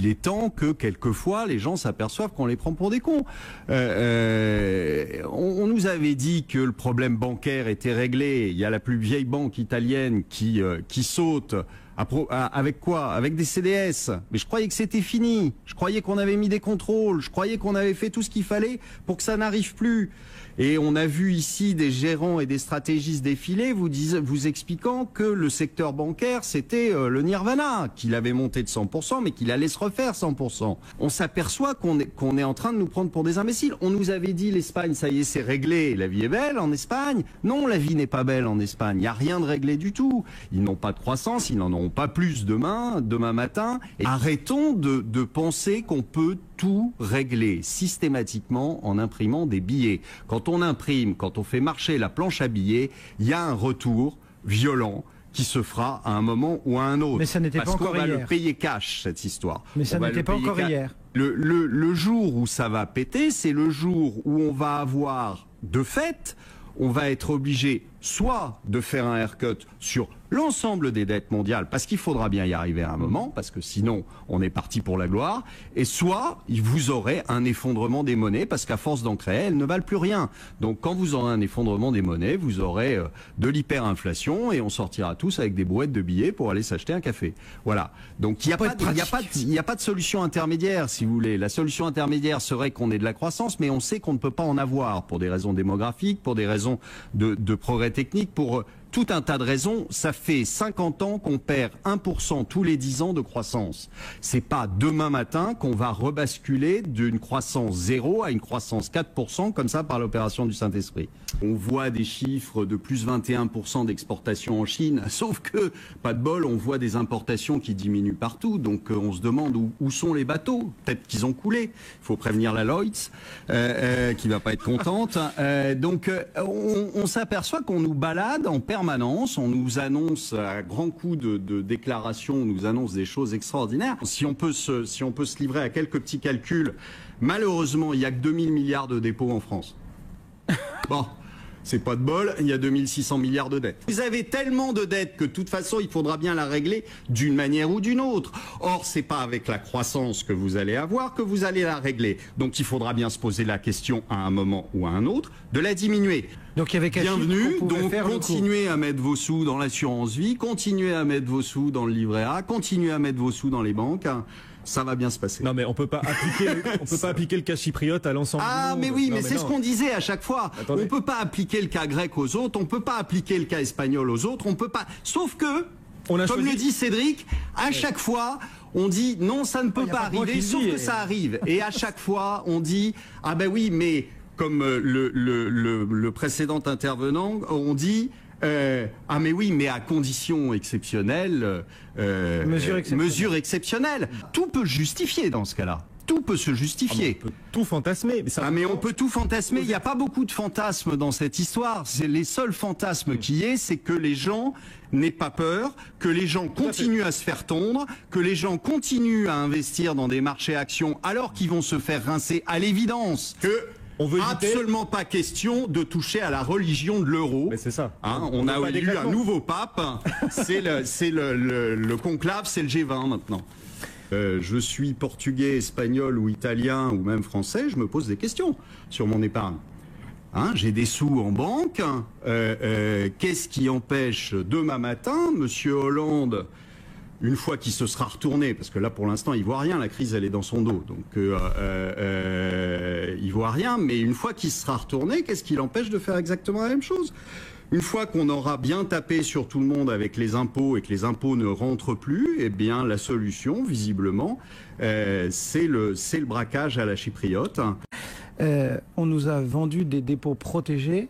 il est temps que quelquefois les gens s'aperçoivent qu'on les prend pour des cons. On nous avait dit que le problème bancaire était réglé. Il y a la plus vieille banque italienne qui saute. Avec quoi? Avec des CDS. Mais je croyais que c'était fini. Je croyais qu'on avait mis des contrôles. Je croyais qu'on avait fait tout ce qu'il fallait pour que ça n'arrive plus. Et on a vu ici des gérants et des stratégistes défiler vous expliquant que le secteur bancaire, c'était le nirvana, qu'il avait monté de 100%, mais qu'il allait se refaire 100%. On s'aperçoit qu'on est en train de nous prendre pour des imbéciles. On nous avait dit l'Espagne, ça y est, c'est réglé. La vie est belle en Espagne. Non, la vie n'est pas belle en Espagne. Il n'y a rien de réglé du tout. Ils n'ont pas de croissance, ils n'en auront pas plus demain matin. Et arrêtons de penser qu'on peut tout régler systématiquement en imprimant des billets. Quand on imprime, quand on fait marcher la planche à billets, il y a un retour violent qui se fera à un moment ou à un autre. Mais ça n'était pas encore hier. Parce qu'on va le payer cash, cette histoire. Mais ça n'était pas encore hier. Le jour où ça va péter, c'est le jour où on va avoir, de fait, on va être obligé soit de faire un haircut sur l'ensemble des dettes mondiales, parce qu'il faudra bien y arriver à un moment, parce que sinon on est parti pour la gloire, et soit vous aurez un effondrement des monnaies, parce qu'à force d'en créer, elles ne valent plus rien. Donc quand vous aurez un effondrement des monnaies, vous aurez de l'hyperinflation, et on sortira tous avec des brouettes de billets pour aller s'acheter un café. Voilà. Donc il n'y a pas de solution intermédiaire, si vous voulez. La solution intermédiaire serait qu'on ait de la croissance, mais on sait qu'on ne peut pas en avoir, pour des raisons démographiques, pour des raisons de progrès technique, pour tout un tas de raisons. Ça fait 50 ans qu'on perd 1% tous les 10 ans de croissance. C'est pas demain matin qu'on va rebasculer d'une croissance 0 à une croissance 4% comme ça par l'opération du Saint-Esprit. On voit des chiffres de plus 21% d'exportation en Chine, sauf que, pas de bol, on voit des importations qui diminuent partout. Donc on se demande où sont les bateaux. Peut-être qu'ils ont coulé. Il faut prévenir la Lloyds, qui va pas être contente. Donc on s'aperçoit qu'on nous balade en permanence. On nous annonce à grands coups de déclarations, on nous annonce des choses extraordinaires. Si on peut se livrer à quelques petits calculs, malheureusement, il n'y a que 2000 milliards de dépôts en France. Bon. C'est pas de bol, il y a 2600 milliards de dettes. Vous avez tellement de dettes que de toute façon, il faudra bien la régler d'une manière ou d'une autre. Or, c'est pas avec la croissance que vous allez avoir que vous allez la régler. Donc, il faudra bien se poser la question à un moment ou à un autre de la diminuer. Donc, il y avait bienvenue, donc continuez à mettre vos sous dans l'assurance vie, continuez à mettre vos sous dans le livret A, continuez à mettre vos sous dans les banques. Ça va bien se passer. Non mais on peut pas appliquer le cas chypriote à l'ensemble. Ah du monde. Mais oui, non, mais c'est ce qu'on disait à chaque fois. Attendez. On peut pas appliquer le cas grec aux autres, on peut pas appliquer le cas espagnol aux autres, on peut pas. Sauf que, comme le dit Cédric, à chaque fois, on dit non, ça ne peut pas arriver, sauf que ça arrive. Et à chaque fois, on dit ah ben oui, mais comme le précédent intervenant, on dit ah mais oui, mais à condition exceptionnelle, mesure exceptionnelle. Tout peut justifier dans ce cas-là. Tout peut se justifier. On peut tout fantasmer. Mais on peut tout fantasmer. Il n'y a pas beaucoup de fantasmes dans cette histoire. C'est les seuls fantasmes qu'il y ait, c'est que les gens n'aient pas peur, que les gens continuent à se faire tondre, que les gens continuent à investir dans des marchés actions alors qu'ils vont se faire rincer à l'évidence. Absolument pas question de toucher à la religion de l'euro. Mais c'est ça. On a élu un nouveau pape. C'est le conclave, c'est le G20 maintenant. Je suis portugais, espagnol ou italien ou même français, je me pose des questions sur mon épargne. J'ai des sous en banque. Qu'est-ce qui empêche demain matin, Monsieur Hollande, une fois qu'il se sera retourné, parce que là pour l'instant il voit rien, la crise elle est dans son dos, donc il voit rien, mais une fois qu'il sera retourné, qu'est-ce qui l'empêche de faire exactement la même chose? Une fois qu'on aura bien tapé sur tout le monde avec les impôts et que les impôts ne rentrent plus, eh bien la solution, visiblement, c'est le braquage à la chypriote. On nous a vendu des dépôts protégés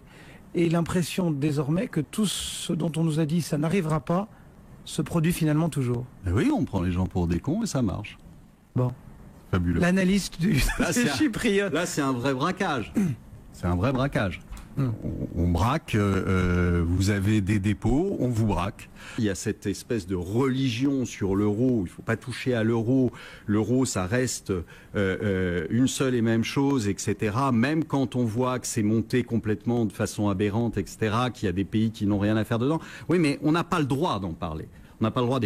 et l'impression désormais que tout ce dont on nous a dit ça n'arrivera pas se produit finalement toujours. Oui, on prend les gens pour des cons et ça marche. Bon. Fabuleux. L'analyste du chypriote. Là, c'est un vrai braquage. C'est un vrai braquage. On braque, vous avez des dépôts, on vous braque. Il y a cette espèce de religion sur l'euro, il ne faut pas toucher à l'euro. L'euro, ça reste une seule et même chose, etc. Même quand on voit que c'est monté complètement de façon aberrante, etc., qu'il y a des pays qui n'ont rien à faire dedans. Oui, mais on n'a pas le droit d'en parler. On n'a pas le droit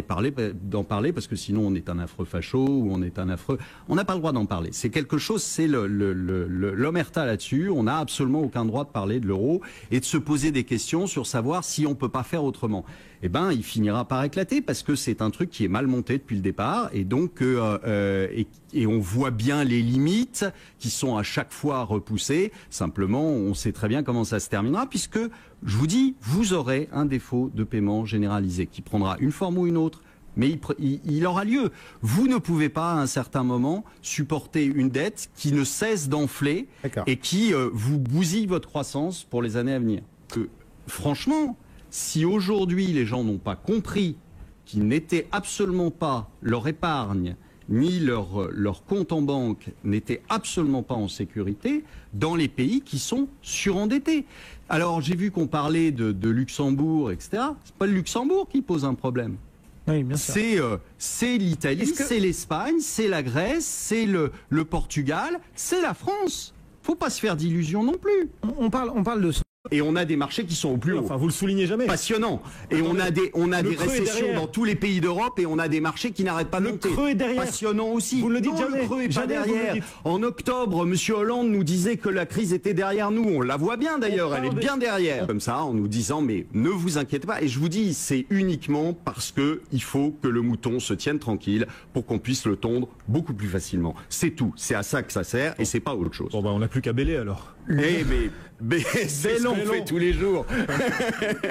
d'en parler parce que sinon on est un affreux facho ou on est un affreux... On n'a pas le droit d'en parler. C'est quelque chose, c'est l'omerta là-dessus. On n'a absolument aucun droit de parler de l'euro et de se poser des questions sur savoir si on peut pas faire autrement. Eh ben, il finira par éclater parce que c'est un truc qui est mal monté depuis le départ et donc et on voit bien les limites qui sont à chaque fois repoussées. Simplement, on sait très bien comment ça se terminera puisque, je vous dis, vous aurez un défaut de paiement généralisé qui prendra une forme ou une autre, mais il aura lieu. Vous ne pouvez pas, à un certain moment, supporter une dette qui ne cesse d'enfler et qui vous bousille votre croissance pour les années à venir. Franchement, si aujourd'hui les gens n'ont pas compris qu'ils n'étaient absolument pas leur épargne ni leur compte en banque n'était absolument pas en sécurité dans les pays qui sont surendettés. Alors j'ai vu qu'on parlait de Luxembourg, etc. C'est pas le Luxembourg qui pose un problème. Oui, bien sûr. C'est l'Italie, c'est l'Espagne, c'est la Grèce, c'est le Portugal, c'est la France. Faut pas se faire d'illusions non plus. On parle de... Et on a des marchés qui sont au plus haut. Enfin, vous le soulignez jamais. Passionnant. Et on a des récessions dans tous les pays d'Europe et on a des marchés qui n'arrêtent pas de monter. Le creux est derrière. Passionnant aussi. Vous ne le dites jamais. Le creux est pas Jamais derrière. En octobre, Monsieur Hollande nous disait que la crise était derrière nous. On la voit bien d'ailleurs. Elle est bien derrière. Comme ça, en nous disant, mais ne vous inquiétez pas. Et je vous dis, c'est uniquement parce que il faut que le mouton se tienne tranquille pour qu'on puisse le tondre beaucoup plus facilement. C'est tout. C'est à ça que ça sert et c'est pas autre chose. Bon, on n'a plus qu'à bêler alors. Mais c'est ce qu'on fait tous les jours.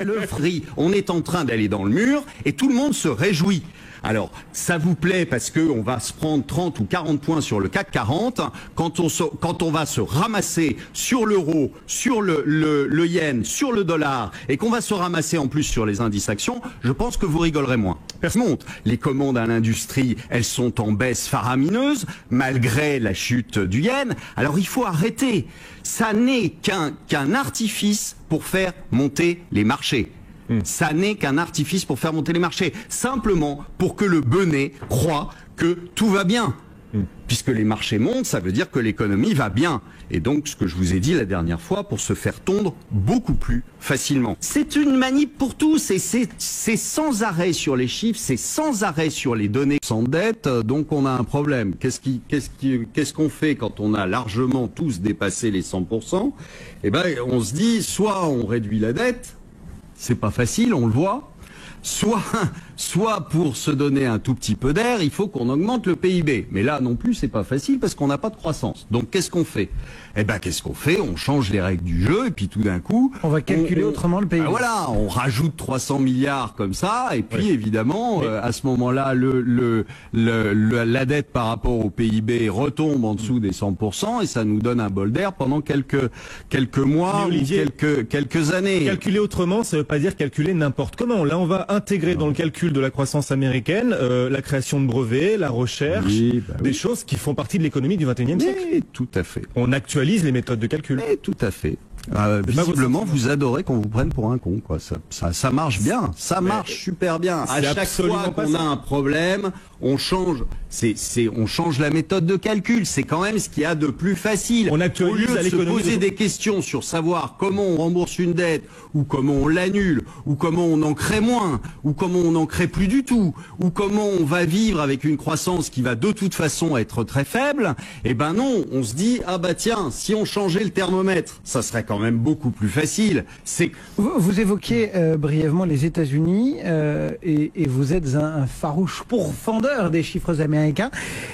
Le free, on est en train d'aller dans le mur et tout le monde se réjouit. Alors, ça vous plaît parce que on va se prendre 30 ou 40 points sur le CAC 40 quand on va se ramasser sur l'euro, sur le yen, sur le dollar et qu'on va se ramasser en plus sur les indices actions, je pense que vous rigolerez moins. Monte. Les commandes à l'industrie, elles sont en baisse faramineuse malgré la chute du yen. Alors, il faut arrêter. Ça n'est qu'un artifice pour faire monter les marchés. Ça n'est qu'un artifice pour faire monter les marchés. Simplement pour que le benet croit que tout va bien. Puisque les marchés montent, ça veut dire que l'économie va bien. Et donc, ce que je vous ai dit la dernière fois, pour se faire tondre beaucoup plus facilement. C'est une manip pour tous et c'est sans arrêt sur les chiffres, c'est sans arrêt sur les données. Sans dette, donc on a un problème. Qu'est-ce qu'on fait quand on a largement tous dépassé les 100%? Eh ben, on se dit, soit on réduit la dette, c'est pas facile, on le voit. Soit pour se donner un tout petit peu d'air, il faut qu'on augmente le PIB. Mais là non plus, c'est pas facile parce qu'on n'a pas de croissance. Donc qu'est-ce qu'on fait? Eh ben qu'est-ce qu'on fait? On change les règles du jeu et puis tout d'un coup, on va calculer autrement le PIB. Voilà, on rajoute 300 milliards comme ça et puis évidemment à ce moment-là, la dette par rapport au PIB retombe en dessous des 100% et ça nous donne un bol d'air pendant quelques mois ou quelques années. Calculer autrement, ça veut pas dire calculer n'importe comment. Là, on va intégrer dans le calcul de la croissance américaine la création de brevets, la recherche, des choses qui font partie de l'économie du 21e siècle. Tout à fait. On actualise les méthodes de calcul. Tout à fait. Visiblement, vous adorez qu'on vous prenne pour un con, quoi. Ça marche bien. Ça marche super bien. À chaque fois qu'on a un problème, on change. On change la méthode de calcul. C'est quand même ce qu'il y a de plus facile. On actualise Au lieu de se poser des questions sur savoir comment on rembourse une dette, ou comment on l'annule, ou comment on en crée moins, ou comment on en crée plus du tout, ou comment on va vivre avec une croissance qui va de toute façon être très faible. Eh ben non, on se dit ah bah tiens, si on changeait le thermomètre, ça serait quand même beaucoup plus facile. Vous évoquiez brièvement les États-Unis et vous êtes un farouche pourfendeur des chiffres américains.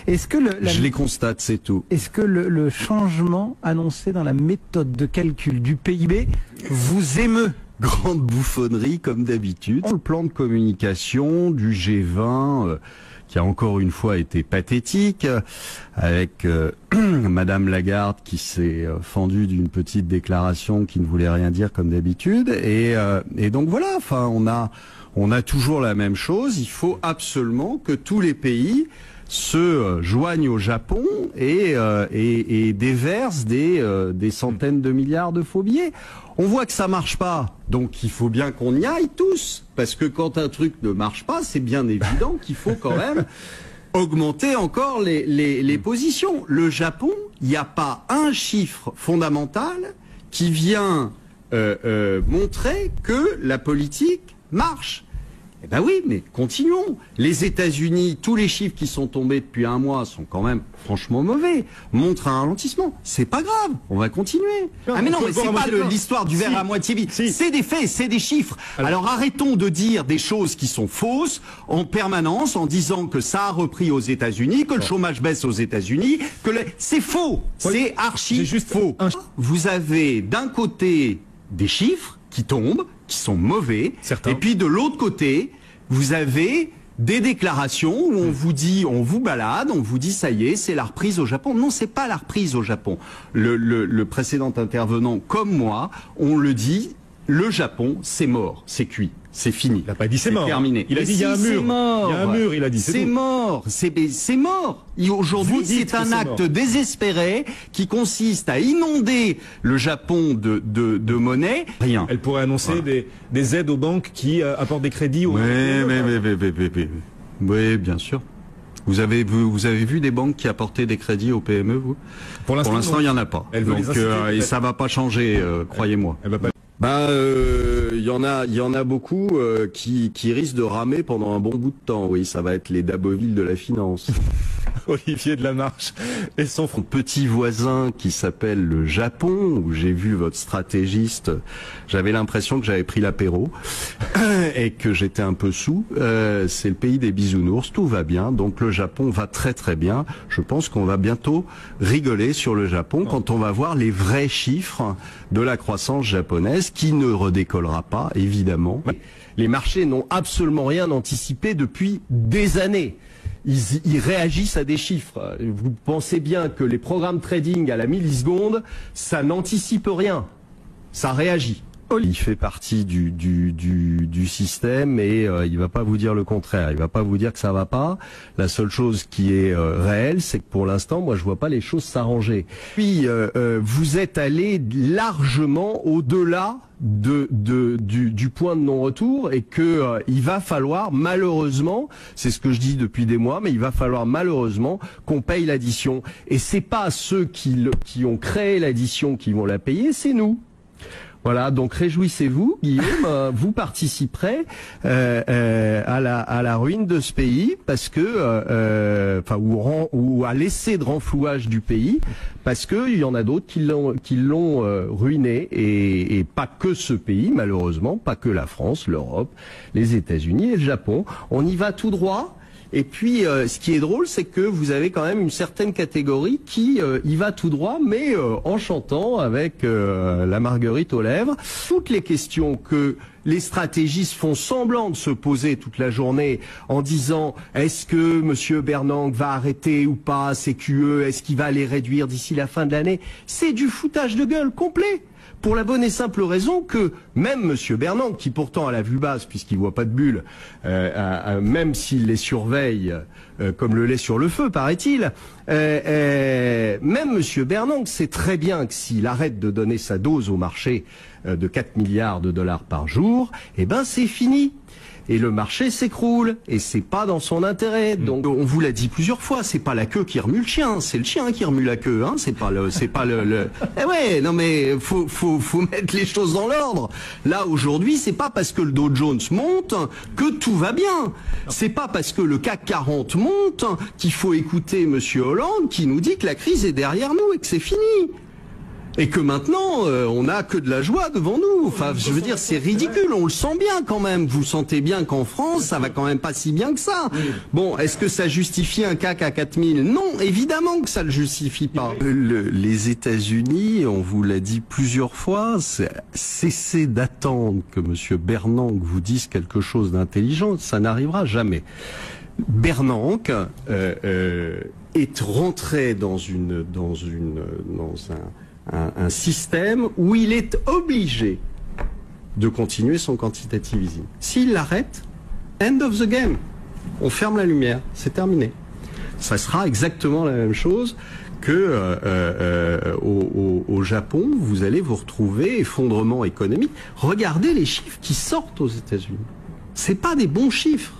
Est-ce que je les constate, c'est tout. Est-ce que le changement annoncé dans la méthode de calcul du PIB vous émeut? Grande bouffonnerie comme d'habitude. Le plan de communication du G20 qui a encore une fois été pathétique, avec Madame Lagarde qui s'est fendue d'une petite déclaration qui ne voulait rien dire comme d'habitude. Et donc voilà, enfin on a toujours la même chose. Il faut absolument que tous les pays se joignent au Japon et déversent des centaines de milliards de faux billets. On voit que ça marche pas, donc il faut bien qu'on y aille tous, parce que quand un truc ne marche pas, c'est bien évident qu'il faut quand même augmenter encore les positions. Le Japon, il n'y a pas un chiffre fondamental qui vient montrer que la politique marche. Eh ben oui, mais continuons. Les États-Unis, tous les chiffres qui sont tombés depuis un mois sont quand même franchement mauvais. Montrent un ralentissement. C'est pas grave. On va continuer. Ah mais non, mais c'est pas l'histoire du verre à moitié vide. C'est des faits, c'est des chiffres. Alors arrêtons de dire des choses qui sont fausses en permanence en disant que ça a repris aux États-Unis, que le chômage baisse aux États-Unis, c'est faux. C'est archi faux. Vous avez d'un côté des chiffres qui tombent, qui sont mauvais. Certains. Et puis de l'autre côté, vous avez des déclarations où on vous dit, on vous balade, on vous dit ça y est, c'est la reprise au Japon. Non, c'est pas la reprise au Japon. Le précédent intervenant, comme moi, on le dit, le Japon, c'est mort, c'est cuit. C'est fini. Il n'a pas dit c'est mort. Terminé. Il a dit il y a un mur. Il y a un mur, il a dit c'est mort. C'est mort. Aujourd'hui, c'est un acte désespéré qui consiste à inonder le Japon de monnaie. Rien. Elle pourrait annoncer des aides aux banques qui apportent des crédits aux... Oui, bien sûr. Vous avez vu des banques qui apportaient des crédits aux PME, vous? Pour l'instant, il n'y en a pas. Donc, et ça va pas changer, croyez-moi. Elle va pas... il y en a beaucoup qui risquent de ramer pendant un bon bout de temps. Oui, ça va être les Daboville de la finance. Olivier de la Marche et son petit voisin qui s'appelle le Japon, où j'ai vu votre stratégiste, j'avais l'impression que j'avais pris l'apéro et que j'étais un peu sous. C'est le pays des bisounours, tout va bien, donc le Japon va très très bien. Je pense qu'on va bientôt rigoler sur le Japon quand on va voir les vrais chiffres de la croissance japonaise, qui ne redécollera pas, évidemment. Les marchés n'ont absolument rien anticipé depuis des années. Ils réagissent à des chiffres. Vous pensez bien que les programmes trading à la milliseconde, ça n'anticipe rien. Ça réagit. Il fait partie du système et il va pas vous dire le contraire. Il va pas vous dire que ça va pas. La seule chose qui est réelle, c'est que pour l'instant, moi, je vois pas les choses s'arranger. Puis vous êtes allé largement au-delà du point de non-retour et que il va falloir malheureusement, c'est ce que je dis depuis des mois, mais il va falloir malheureusement qu'on paye l'addition. Et c'est pas ceux qui ont créé l'addition qui vont la payer, c'est nous. Voilà, donc réjouissez-vous, Guillaume, vous participerez à la ruine de ce pays parce que, ou à l'essai de renflouage du pays, parce que il y en a d'autres qui l'ont ruiné et pas que ce pays, malheureusement, pas que la France, l'Europe, les États-Unis et le Japon. On y va tout droit. Et puis, ce qui est drôle, c'est que vous avez quand même une certaine catégorie qui y va tout droit, mais en chantant avec la marguerite aux lèvres. Toutes les questions que les stratégistes font semblant de se poser toute la journée en disant est-ce que Monsieur Bernanke va arrêter ou pas ses QE, est-ce qu'il va les réduire d'ici la fin de l'année, c'est du foutage de gueule complet. Pour la bonne et simple raison que même Monsieur Bernanke, qui pourtant a la vue basse puisqu'il voit pas de bulles, même s'il les surveille comme le lait sur le feu, paraît-il, même Monsieur Bernanke sait très bien que s'il arrête de donner sa dose au marché de 4 milliards de dollars par jour, eh ben c'est fini. Et le marché s'écroule, et c'est pas dans son intérêt. Donc, on vous l'a dit plusieurs fois, c'est pas la queue qui remue le chien, c'est le chien qui remue la queue, hein. C'est pas le. Eh ouais, non mais faut mettre les choses dans l'ordre. Là aujourd'hui, c'est pas parce que le Dow Jones monte que tout va bien. C'est pas parce que le CAC 40 monte qu'il faut écouter Monsieur Hollande qui nous dit que la crise est derrière nous et que c'est fini. Et que maintenant, on n'a que de la joie devant nous. Enfin, je veux dire, c'est ridicule. On le sent bien quand même. Vous sentez bien qu'en France, ça va quand même pas si bien que ça. Bon, est-ce que ça justifie un CAC à 4000 ? Non, évidemment que ça le justifie pas. Les États-Unis, on vous l'a dit plusieurs fois, cessez d'attendre que Monsieur Bernanke vous dise quelque chose d'intelligent. Ça n'arrivera jamais. Bernanke est rentré dans un système où il est obligé de continuer son quantitative easing. S'il l'arrête, end of the game. On ferme la lumière, c'est terminé. Ça sera exactement la même chose que au Japon, vous allez vous retrouver effondrement économique. Regardez les chiffres qui sortent aux États-Unis. C'est pas des bons chiffres.